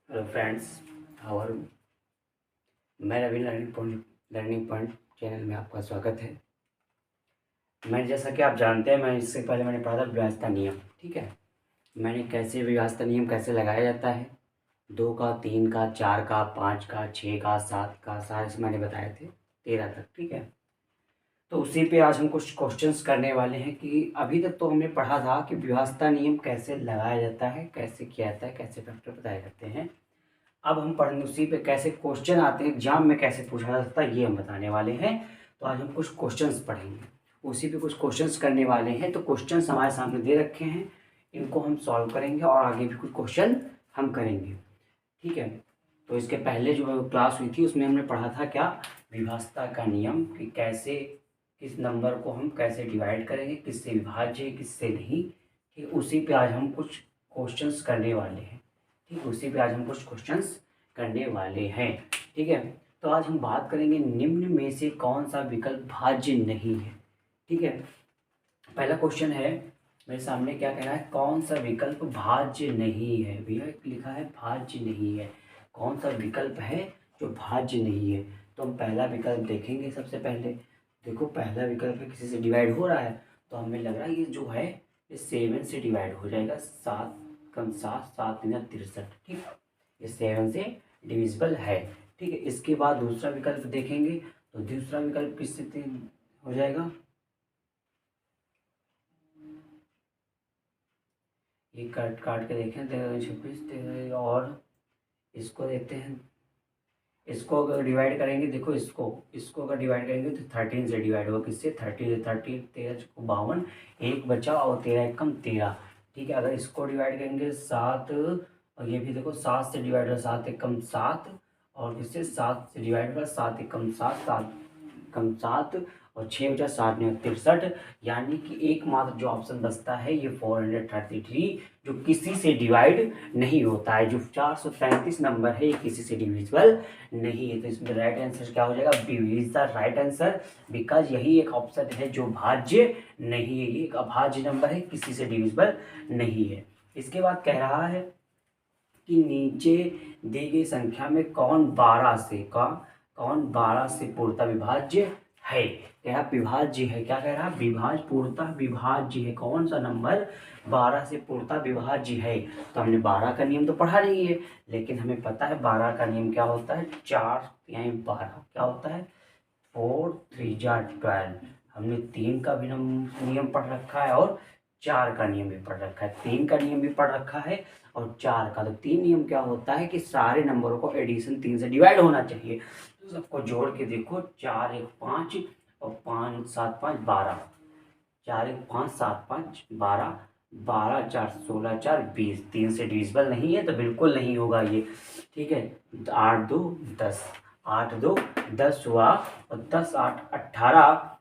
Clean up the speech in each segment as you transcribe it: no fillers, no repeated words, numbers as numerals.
Hello friends, how are you. मैं Ravi learning point channel में आपका स्वागत है। जैसा कि आप जानते हैं, मैं इससे पहले मैंने पढ़ा था व्यवस्था नियम। ठीक है, मैंने कैसे व्यवस्था नियम कैसे लगाया जाता है, 2 का, 3 का, 4 का, 5 का, 6 का, 7 का, सारे मैंने बताए थे 13 तक। ठीक है, तो उसी पे आज हम कुछ क्वेश्चंस करने वाले हैं कि अभी तक तो हमने पढ़ा था कि व्यवस्था नियम कैसे लगाया जाता है, कैसे किया जाता है, कैसे फैक्टर बताए जाते हैं। अब हम पढ़ेंगे उसी पे कैसे क्वेश्चन आते हैं एग्जाम में, कैसे पूछा जा सकता है, ये हम बताने वाले हैं। तो आज हम कुछ क्वेश्चंस पढ़ेंगे, उसी पे कुछ क्वेश्चंस करने वाले हैं। तो क्वेश्चंस हमारे सामने दे रखे हैं, इनको हम सॉल्व करेंगे और आगे भी कुछ क्वेश्चन हम करेंगे। ठीक है, तो इसके पहले जो क्लास हुई थी उसमें हमने पढ़ा था क्या, विभाज्यता का नियम, कि कैसे किस नंबर को हम कैसे डिवाइड करेंगे, किससे विभाज्य है किससे नहीं। ठीक, उसी पे आज हम कुछ क्वेश्चंस करने वाले हैं। ठीक, उसी पे आज हम कुछ क्वेश्चंस करने वाले हैं। ठीक है, तो आज हम बात करेंगे निम्न में से कौन सा विकल्प भाज्य नहीं है। ठीक है, पहला क्वेश्चन है मेरे सामने, क्या कह रहा है, कौन सा विकल्प भाज्य नहीं है। भैया लिखा है भाज्य नहीं है, कौन सा विकल्प है जो भाज्य नहीं है। तो हम पहला विकल्प देखेंगे। सबसे पहले देखो, पहला विकल्प है किसी से डिवाइड हो रहा है, तो हमें लग रहा है ये जो है ये 7 से डिवाइड हो जाएगा। 7 कम 7, 7 या 63। ठीक, ये 7 से डिविजिबल है। ठीक है, इसके बाद दूसरा विकल्प देखेंगे, तो दूसरा विकल्प किससे हो जाएगा, ये काट काट के देखें, 13, 26, और इसको देखते हैं। इसको अगर डिवाइड करेंगे, देखो इसको अगर डिवाइड करेंगे तो 13 से डिवाइड होगा। किससे, 30 से। 30, 13 को 52, एक बचा और 13 कम 13। ठीक है, अगर इसको डिवाइड करेंगे 7, और ये भी देखो 7 से डिवाइड होगा, 7 एक कम 7, और किससे 7 से डिवाइड होगा, 7 एक कम 7, 7 कम 7, और 6 बचा 7 ने 63। यानी कि एकमात्र जो ऑप्शन बचता है ये 433, जो किसी से डिवाइड नहीं होता है। जो 433 नंबर है ये किसी से डिविजिबल नहीं है। तो इसमें राइट आंसर क्या हो जाएगा, B is the right answer, because यही एक ऑप्शन है जो भाज्य नहीं है। ये एक अभाज्य नंबर है, किसी से डिविजिबल नहीं है। इसके बाद कह रहा है कि नीचे दी गई संख्या में कौन 12 से पूर्णतः विभाज्य है। कह रहा विभाज्य है, क्या कह रहा, विभाज्य, पूर्णतः विभाज्य है। कौन सा नंबर 12 से पूर्णतः विभाज्य है। तो हमने 12 का नियम तो पढ़ा नहीं है, लेकिन हमें पता है 12 का नियम क्या होता है, 4 या 12 क्या होता है, 4 3 जा 12। हमने 3 का भी नियम पढ़ रखा है और 4 का नियम भी पढ़ रखा है। 3 का नियम भी पढ़ रखा है और 4 का। तो 3 नियम क्या होता है कि सारे नंबरों को एडिशन 3 से डिवाइड होना चाहिए। तो सबको जोड़ के देखो, 4 1 5 और 5 7 5 12, 4 1 5 7 5 12, 12 4 16 4 20। 3 से डिविजिबल नहीं है तो बिल्कुल नहीं होगा ये। ठीक है, 8 2 10, 8 2 10 हुआ, और 10 8 18,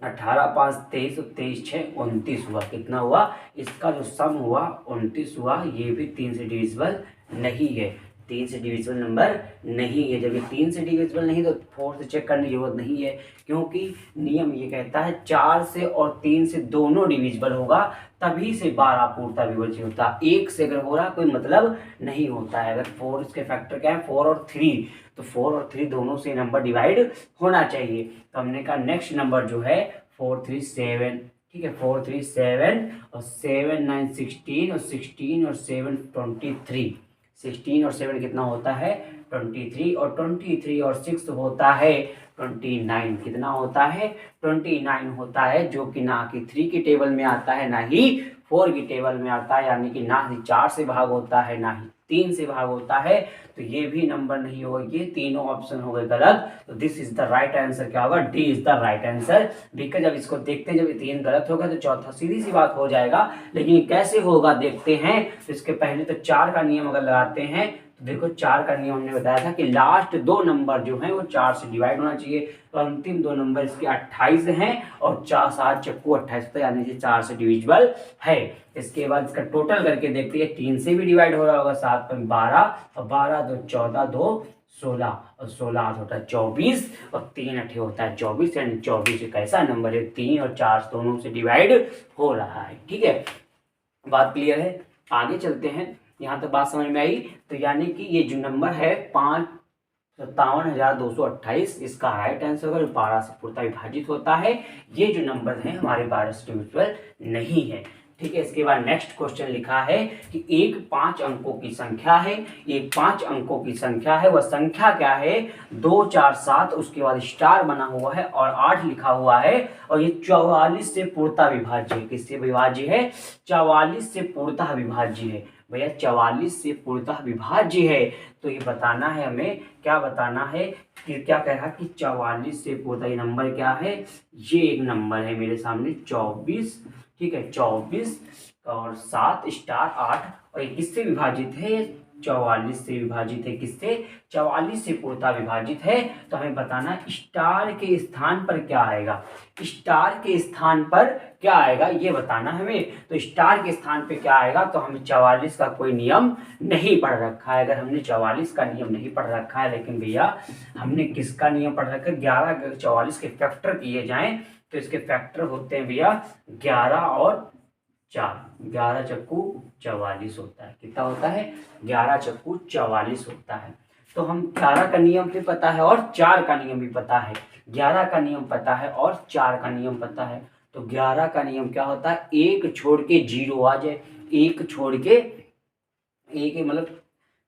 18 5 23, 23 6 29 हुआ। कितना हुआ, इसका जो सम हुआ 29 हुआ। ये भी 3 से डिविजिबल नहीं है, 3 से डिविजिबल नंबर नहीं है। जब ये 3 से डिविजिबल नहीं तो 4 से चेक करने की जरूरत नहीं है, क्योंकि नियम ये कहता है 4 से और 3 से दोनों डिविजिबल होगा, तभी से 12 पूर्णतः विभाज्य होता है। 1 से अगर हो रहा कोई मतलब नहीं होता है। अगर 4, इसके फैक्टर क्या है, 4 और 3, तो 4 और 3 दोनों से नंबर डिवाइड होना चाहिए। तो हमने कहा नेक्स्ट नंबर जो है 4 3 7। ठीक है, 4 3 7, और 7 9 16, और 16 और 7 23। 16 और 7 कितना होता है, 23, और 23 और 6 होता है 29। कितना होता है, 29 होता है, जो कि ना कि 3 की टेबल में आता है ना ही 4 की टेबल में आता है। यानी कि ना ही 4 से भाग होता है ना ही 3 से भाग होता है। तो ये भी नंबर नहीं होगा, ये तीनों ऑप्शन हो गए गलत। तो this is the right answer, क्या होगा, D is the right answer. Because जब इसको देखते हैं, जब ये 3 गलत होगा तो चौथा सीधी सी बात हो जाएगा। लेकिन कैसे होगा देखते हैं। तो इसके पहले तो 4 का नियम अगर लगाते हैं, तो देखो 4 का नियम हमने बताया था कि लास्ट 2 नंबर जो हैं वो 4 से डिवाइड होना चाहिए। तो अंतिम 2 नंबर इसके 28 हैं, और 4 7 चक्कू 28 होता है, यानी कि 4 से डिविजिबल है। इसके बाद इसका टोटल करके देखते हैं, 3 से भी डिवाइड हो रहा होगा, 7 में 12, और 12 2 14, 2 16, और 16 8 होता है 24, और 3 8 होता है 24। यानी 24 एक ऐसा नंबर है 3 और 4 दोनों से डिवाइड हो रहा है। ठीक है, बात क्लियर है। आगे चलते हैं। यहाँ तक बात समझ में आई। तो यानी कि ये जो नंबर है 57,228 इसका राइट आंसर होगा, जो 12 से पूर्णतः विभाजित होता है। ये जो नंबर है हमारे 12 से डिविजिबल नहीं है। ठीक है, इसके बाद नेक्स्ट क्वेश्चन लिखा है कि एक 5 अंकों की संख्या है, एक 5 अंकों की संख्या है, वह संख्या क्या है 2 4 7, उसके बाद स्टार बना हुआ है और 8 लिखा हुआ है, और ये 44 से पूर्णतः विभाज्य है। किससे विभाज्य है? 44 से पूर्णतः विभाज्य है। भैया 44 से पूर्णतः विभाज्य है, तो ये बताना है हमें, क्या बताना है कि क्या कह रहा कि 44 से पूर्णतः, ये नंबर क्या है, ये एक नंबर है मेरे सामने 24। ठीक है, 24 और 7 स्टार 8, और ये किससे विभाजित है? 44 से विभाजित है। किससे? 44 से पूर्णतः विभाजित है। तो हमें बताना स्टार के स्थान पर क्या आएगा, स्टार के स्थान पर क्या आएगा ये बताना हमें। तो स्टार के स्थान पे क्या आएगा, तो हमें 44 का कोई नियम नहीं पढ़ रखा है। अगर हमने 44 का नियम नहीं पढ़ रखा है, लेकिन भैया हमने किसका नियम पढ़ रखा है, 11 अगर 44 के फैक्टर किए जाएं तो इसके फैक्टर होते हैं भैया 11 और 4, 11 चक्कू 44 होता है। कितना होता है? 11 चक्कू 44 होता है। तो हम 11 का नियम भी पता है और 4 का नियम भी पता है। 11 का नियम पता है और 4 का नियम पता है। तो 11 का नियम क्या होता है? एक छोड़ के 0 आ जाए, एक छोड़ के एक, मतलब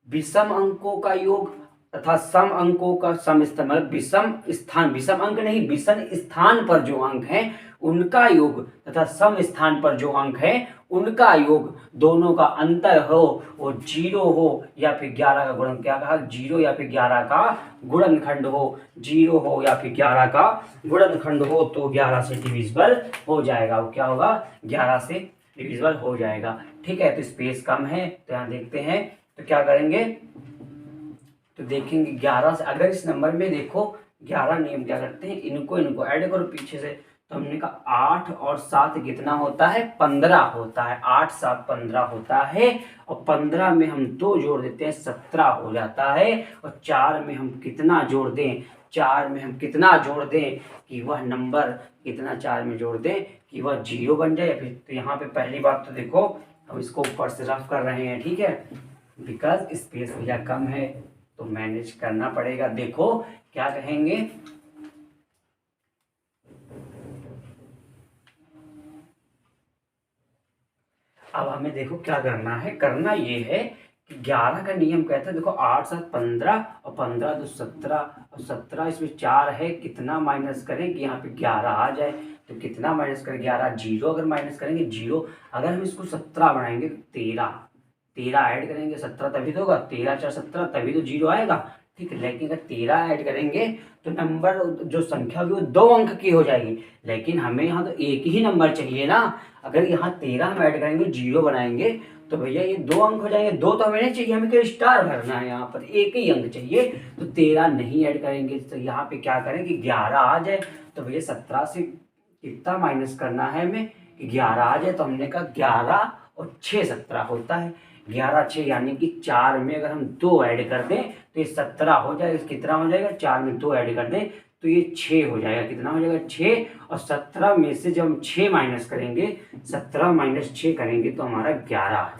विषम अंकों का योग तथा सम अंकों का सम स्थान, मतलब विषम स्थान, विषम अंक नहीं, विषम स्थान पर जो अंक हैं उनका योग तथा सम स्थान पर जो अंक है उनका योग, दोनों का अंतर हो, वो 0 हो या फिर 11 का गुणन, क्या कहा, 0 या फिर 11 का गुणनखंड हो, 0 हो या फिर 11 का गुणनखंड हो, तो 11 से डिविजिबल हो जाएगा। वो क्या होगा? 11 से डिविजिबल हो जाएगा। ठीक है, तो स्पेस कम है, तो यहाँ देखते हैं तो क्या करेंगे, तो देखेंगे 11 से, अगर इस नंबर में देखो 11 नियम क्या करते हैं, इनको ऐड करो पीछे से, तो हमने कहा 8 और 7 कितना होता है? 15 होता है। 8 7 15 होता है, और 15 में हम 2 जोड़ देते हैं 17 हो जाता है, और 4 में हम कितना जोड़ दें, 4 में हम कितना जोड़ दें कि वह नंबर कितना 4 में जोड़ दें कि वह 0 बन जाए। फिर तो यहाँ पे पहली बात तो देखो हम इसको ऊपर से रफ कर रहे हैं, ठीक है, बिकॉज स्पेस भैया कम है तो मैनेज करना पड़ेगा। देखो क्या कहेंगे, अब हमें देखो क्या करना है, करना ये है कि 11 का नियम कहता है, देखो 8 7 15 और 15 2 17, और 17 इसमें 4 है, कितना माइनस करें कि यहाँ पे 11 आ जाए, तो कितना माइनस करें, 11 0, अगर माइनस करेंगे 0, अगर हम इसको 17 बनाएंगे तो 13 ऐड करेंगे, 17 तभी तो होगा, 13 4 17 तभी तो 0 आएगा। ठीक है, लेकिन अगर 13 ऐड करेंगे तो नंबर जो संख्या होगी वो 2 अंक की हो जाएगी, लेकिन हमें यहाँ तो एक ही नंबर चाहिए ना। अगर यहाँ 13 हम ऐड करेंगे 0 बनाएंगे तो भैया ये 2 अंक हो जाएंगे, 2 तो हमें नहीं चाहिए, हमें केवल स्टार भरना है, यहाँ पर एक ही अंक चाहिए, तो 13 नहीं ऐड करेंगे। तो यहाँ पे क्या करें कि 11 आ जाए, तो भैया 17 से कितना माइनस करना है हमें कि 11 आ जाए, तो हमने कहा 11 और 6 17 होता है, 11 6 यानी कि 4 में अगर हम 2 ऐड कर दें तो ये 17 हो जाएगा। कितना हो जाएगा? 4 में 2 ऐड कर दें तो ये 6 हो जाएगा। कितना हो जाएगा? 6, और 17 में से जब हम 6 माइनस करेंगे, 17 माइनस 6 करेंगे तो हमारा 11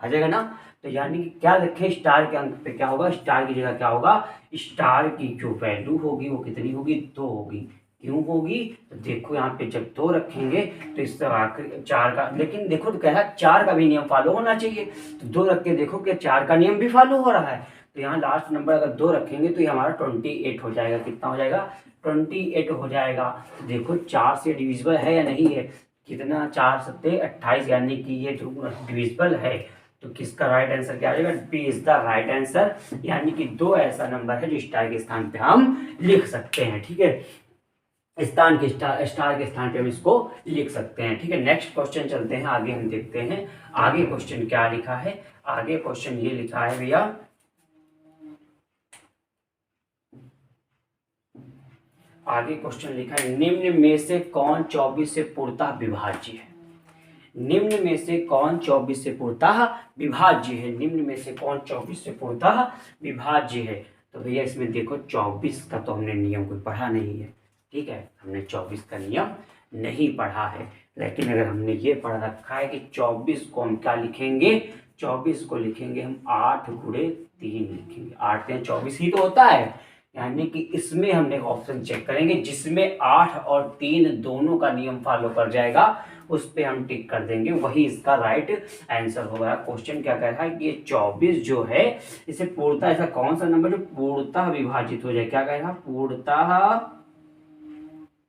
आ जाएगा ना। तो यानी कि क्या रखें, स्टार के अंक पे क्या होगा, स्टार की जगह क्या होगा, स्टार की जो वैल्यू होगी वो कितनी होगी? 2 होगी। क्यों होगी? तो देखो यहाँ पे जब 2 रखेंगे तो इस तरह 4 का, लेकिन देखो तो कह रहा है 4 का भी नियम फॉलो होना चाहिए, तो 2 रख के देखो कि 4 का नियम भी फॉलो हो रहा है। तो यहाँ लास्ट नंबर अगर 2 रखेंगे तो ये हमारा 28 हो जाएगा। कितना हो जाएगा? 28 हो जाएगा। तो देखो 4 से डिविजिबल है या नहीं है, कितना, 4 7 28, यानी कि ये जो डिविजिबल है। तो किसका राइट आंसर क्या आ जाएगा? B is the right answer, यानी कि 2 ऐसा नंबर है जो स्टार के स्थान पे हम लिख सकते हैं। ठीक है, स्थान के स्टार के स्थान पे हम इसको लिख सकते हैं। ठीक है, नेक्स्ट क्वेश्चन चलते हैं, आगे हम देखते हैं आगे क्वेश्चन क्या लिखा है। आगे क्वेश्चन ये लिखा है भैया, आगे क्वेश्चन लिखा है, निम्न में से कौन 24 से पूर्णतः विभाज्य है? निम्न में से कौन 24 से पूर्णतः विभाज्य है? निम्न में से कौन 24 से पूर्णतः विभाज्य है? तो भैया इसमें देखो 24 का तो हमने नियम कोई पढ़ा नहीं है। ठीक है, हमने 24 का नियम नहीं पढ़ा है, लेकिन अगर हमने ये पढ़ रखा है कि 24 को हम क्या लिखेंगे, 24 को लिखेंगे हम 8 गुणे 3 लिखेंगे, 8 3 24 ही तो होता है। यानी कि इसमें हम एक ऑप्शन चेक करेंगे जिसमें 8 और 3 दोनों का नियम फॉलो कर जाएगा, उस पे हम टिक कर देंगे, वही इसका राइट आंसर होगा। क्वेश्चन क्या कह रहा है कि ये 24 जो है इसे पूर्णतः, ऐसा कौन सा नंबर जो पूर्णतः विभाजित हो जाए, क्या कह रहा है, पूर्णतः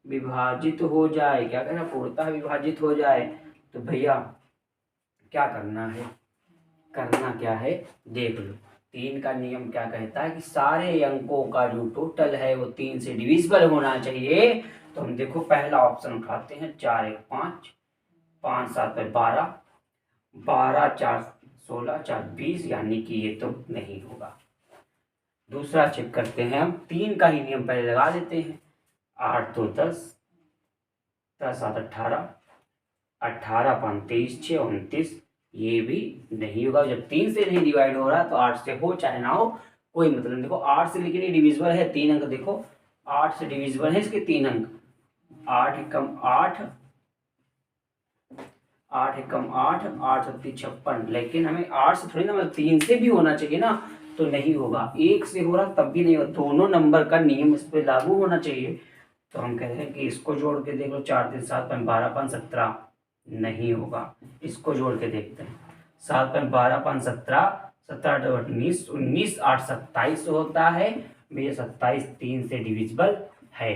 विभाजित हो जाए, क्या कह रहा है, पूर्णतः विभाजित हो जाए। तो भैया क्या करना है, करना क्या है देख लो। 3 का नियम क्या कहता है कि सारे अंकों का जो टोटल है वो 3 से डिविजिबल होना चाहिए। तो हम देखो पहला ऑप्शन उठाते हैं, 4 1 5, 5 7 12, 12 4 16, 4 20, यानी कि ये तो नहीं होगा। दूसरा चेक करते हैं हम, 3 का ही नियम पहले लगा देते हैं, 8 2 10, 10 7 18, 18 5 23 6 29, ये भी नहीं होगा। जब 3 से नहीं डिवाइड हो रहा तो 8 से हो चाहे ना हो कोई मतलब नहीं। देखो 8 से लेकिन ये डिविजिबल है, 3 अंक देखो 8 से डिविजिबल है इसके 3 अंक, 8 एकम 8, 8 एकम 8, 8 सत्ती 56, लेकिन हमें 8 से थोड़ी ना, मतलब 3 से भी होना चाहिए ना, तो नहीं होगा। 1 से हो रहा तब भी नहीं होगा, दोनों नंबर का नियम इस पर लागू होना चाहिए। तो हम कहते हैं कि इसको जोड़ के देख लो, 4 3 7 5 12 5 17, नहीं होगा। इसको जोड़ के देखते हैं, 7 5 12 5 17, 17 8 19, 19 8 27 होता है भैया। 27 3 से डिविजिबल है,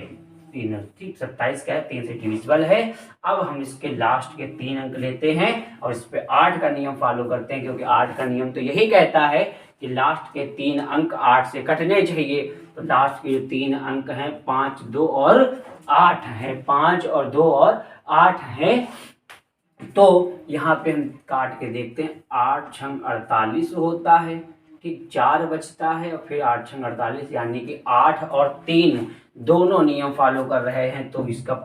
3 ठीक, 27 क्या है, 3 से डिविजिबल है। अब हम इसके लास्ट के 3 अंक लेते हैं और इस पे 8 का नियम फॉलो करते हैं, क्योंकि 8 का नियम तो यही कहता है कि लास्ट के 3 अंक 8 से कटने चाहिए। तो लास्ट के जो 3 अंक हैं 5 2 और 8 हैं, 5 और 2 और 8 हैं। तो यहाँ पे हम काट के देखते हैं, 8 छंग 48 होता है, ठीक, 4 बचता है और फिर 8 छंग 48, यानी कि 8 और 3 दोनों नियम फॉलो कर रहे हैं। तो इसका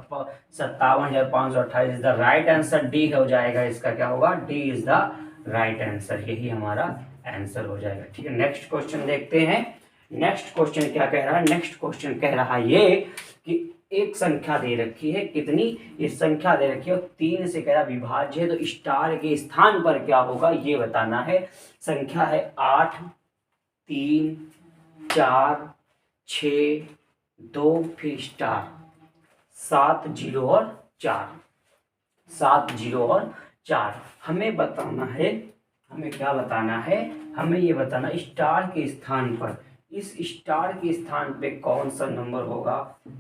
57,528 is the right answer, D हो जाएगा। इसका क्या होगा, D is the right answer, यही हमारा आंसर हो जाएगा। ठीक है, नेक्स्ट क्वेश्चन देखते हैं। नेक्स्ट क्वेश्चन क्या कह रहा है, नेक्स्ट क्वेश्चन कह रहा है ये कि एक संख्या दे रखी है, कितनी, ये संख्या दे रखी है और 3 से कह रहा विभाज्य है, तो स्टार के स्थान पर क्या होगा ये बताना है। संख्या है 8 3 4 6 2 फिर स्टार, 7 0 और 4, 7 0 और 4। हमें बताना है, हमें क्या बताना है, हमें ये बताना स्टार के स्थान पर, इस स्टार के स्थान पे कौन सा नंबर होगा,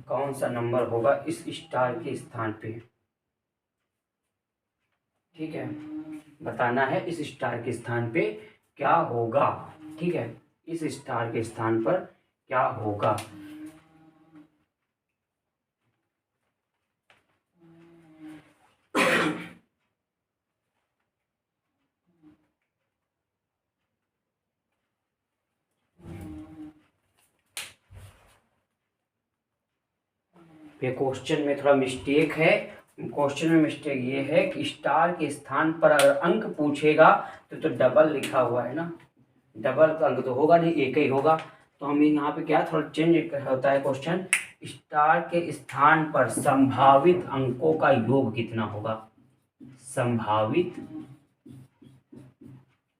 कौन सा नंबर होगा इस स्टार के स्थान पे, ठीक है, बताना है इस स्टार के स्थान पे क्या होगा। ठीक है, इस स्टार के स्थान पर क्या होगा। ये क्वेश्चन में थोड़ा मिस्टेक है। क्वेश्चन में मिस्टेक ये है कि स्टार के स्थान पर अगर अंक पूछेगा तो डबल लिखा हुआ है ना, डबल का अंक तो होगा नहीं, एक ही होगा। तो हम यहाँ पे क्या थोड़ा चेंज होता है क्वेश्चन, स्टार के स्थान पर संभावित अंकों का योग कितना होगा, संभावित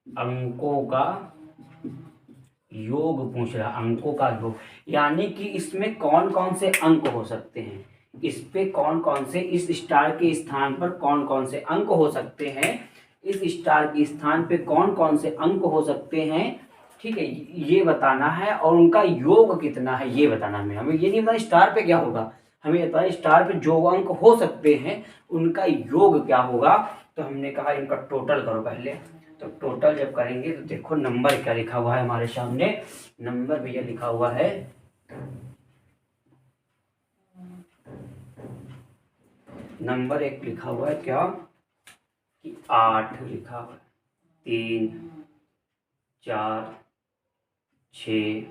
अंकों का योग पूछ रहा, अंकों का योग, यानी कि इसमें कौन कौन से अंक हो सकते हैं, इस पे कौन कौन से, इस स्टार के स्थान पर कौन कौन से अंक हो सकते हैं, इस स्टार के स्थान पे कौन कौन से अंक हो सकते हैं, ठीक है, ये बताना है। और उनका योग कितना है ये बताना है। हमें ये नहीं बताना स्टार पे क्या होगा, हमें बताना स्टार पे जो अंक हो सकते हैं उनका योग क्या होगा। तो हमने कहा इनका टोटल करो पहले, तो टोटल जब करेंगे तो देखो नंबर क्या लिखा हुआ है हमारे सामने, नंबर भैया लिखा हुआ है, नंबर एक लिखा हुआ है क्या कि 8 लिखा हुआ है, 3 4 6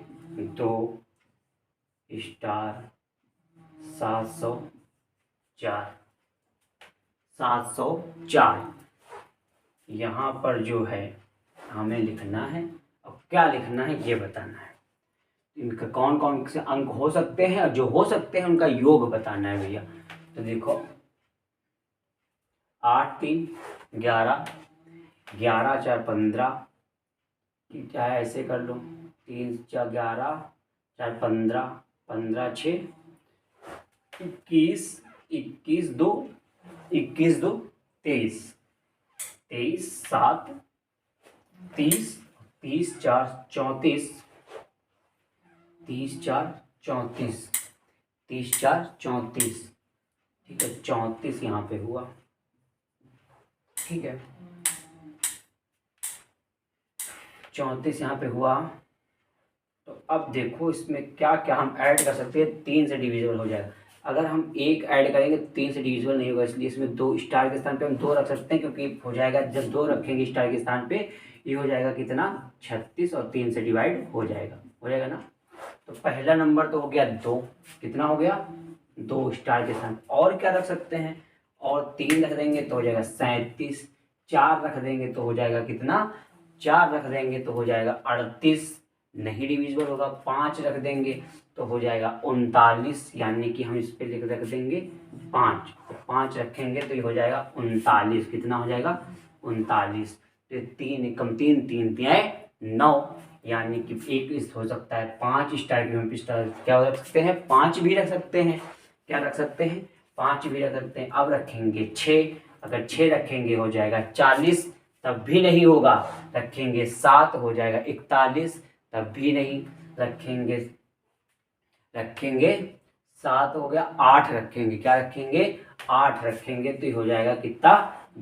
2 स्टार 704, 704 यहाँ पर जो है हमें लिखना है। अब क्या लिखना है ये बताना है, इनका कौन कौन से अंक हो सकते हैं और जो हो सकते हैं उनका योग बताना है भैया। तो देखो 8 3 11, 11 4 15, क्या है ऐसे कर लो, 3 4 11 4 15, 15 6 21, 21 2 21 2 23, 23 7 30, 30 4 34, 30 4 34, 30 4 34, ठीक है 34 यहाँ पे हुआ, ठीक है 34 यहाँ पे हुआ। तो अब देखो इसमें क्या क्या हम ऐड कर सकते हैं, 3 से डिविजिबल हो जाएगा। अगर हम 1 ऐड करेंगे 3 से डिविजिबल नहीं होगा, इसलिए इसमें 2 स्टार के स्थान पे हम 2 रख सकते हैं, क्योंकि हो जाएगा जब 2 रखेंगे स्टार के स्थान पे ये हो जाएगा कितना 36 और 3 से डिवाइड हो जाएगा ना। तो पहला नंबर तो हो गया 2, कितना हो गया 2 स्टार के स्थान। और क्या रख सकते हैं, और 3 रख देंगे तो हो जाएगा 37, 4 रख देंगे तो हो जाएगा कितना 4 रख देंगे तो हो जाएगा 38, नहीं डिविजिबल होगा। 5 रख देंगे तो हो जाएगा 39, यानी कि हम इस पे रख देंगे 5, तो 5 रखेंगे तो ये हो जाएगा 39, कितना हो जाएगा 39। तो 3 कम 3 3 3 9, यानी कि एक इस हो सकता है 5 स्टार के हम स्टार क्या रख सकते हैं 5 भी रख सकते हैं, क्या रख सकते हैं 5 भी रख सकते हैं। अब रखेंगे 6, अगर 6 रखेंगे हो जाएगा 40, तब भी नहीं होगा। रखेंगे 7 हो जाएगा 41, तब भी नहीं। रखेंगे 7 हो गया, 8 रखेंगे, क्या रखेंगे 8 रखेंगे तो ये हो जाएगा कितना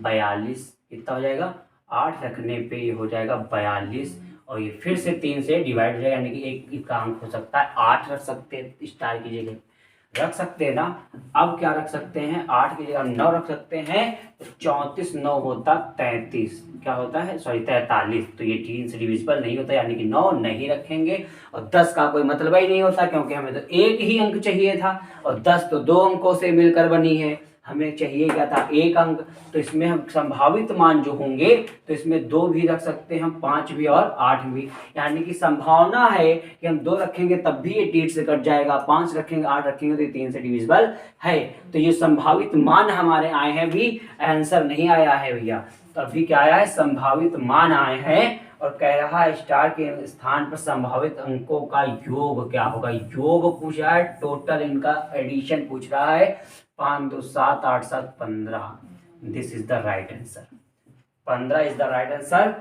42, कितना हो जाएगा 8 रखने पे ये हो जाएगा 42, और ये फिर से 3 से डिवाइड हो जाएगा, यानी कि एक का अंक हो सकता है 8 रख सकते हैं, स्टार की जगह रख सकते हैं ना। अब क्या रख सकते हैं 8 की जगह 9 रख सकते हैं, तो 34 9 होता 33, क्या होता है सॉरी 43, तो ये 3 से डिविजिबल नहीं होता, यानी कि 9 नहीं रखेंगे। और 10 का कोई मतलब ही नहीं होता, क्योंकि हमें तो एक ही अंक चाहिए था, और 10 तो 2 अंकों से मिलकर बनी है, हमें चाहिए क्या था 1 अंक। तो इसमें हम संभावित मान जो होंगे तो इसमें 2 भी रख सकते हैं हम, 5 भी और 8 भी, यानी कि संभावना है कि हम 2 रखेंगे तब भी ये 8 से कट जाएगा, 5 रखेंगे 8 रखेंगे तो ये 3 से डिविजिबल है। तो ये संभावित मान हमारे आए हैं, भी आंसर नहीं आया है भैया। तो अभी क्या आया है संभावित मान आए हैं, और कह रहा है स्टार के स्थान पर संभावित अंकों का योग क्या होगा, योग पूछ रहा है, टोटल इनका एडिशन पूछ रहा है। 5 2 7 8 7 15, this is the right answer, 15 is the right answer.